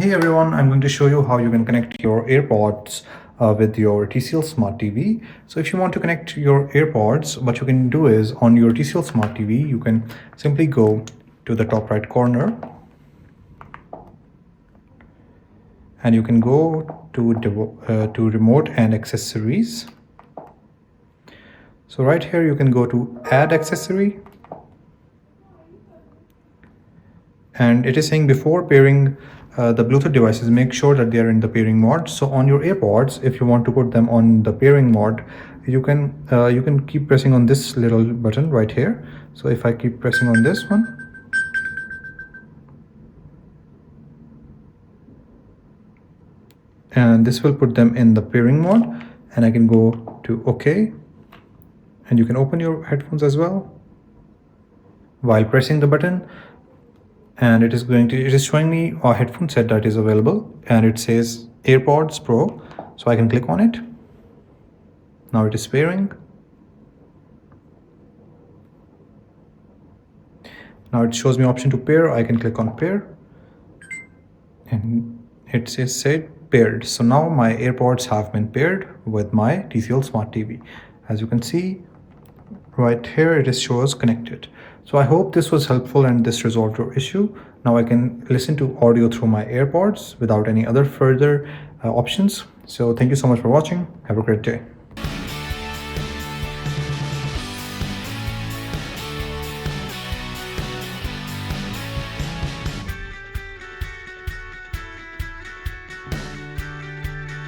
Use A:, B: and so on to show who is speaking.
A: Hey everyone, I'm going to show you how you can connect your AirPods with your TCL Smart TV. So if you want to connect your AirPods, what you can do is on your TCL Smart TV, you can simply go to the top right corner and you can go to remote and accessories. So right here you can go to add accessory, and it is saying before pairing the Bluetooth devices, make sure that they are in the pairing mode. So on your AirPods, if you want to put them on the pairing mode, you can keep pressing on this little button right here. So if I keep pressing on this one, and this will put them in the pairing mode, and I can go to OK, and you can open your headphones as well while pressing the button. And it is showing me a headphone set that is available, and it says AirPods Pro. So I can click on it. Now it is pairing. Now it shows me option to pair. I can click on pair, and it says said paired. So now my AirPods have been paired with my TCL Smart TV. As you can see right here, it is shows connected. So I hope this was helpful and this resolved your issue. Now I can listen to audio through my AirPods without any other further options. So thank you so much for watching. Have a great day.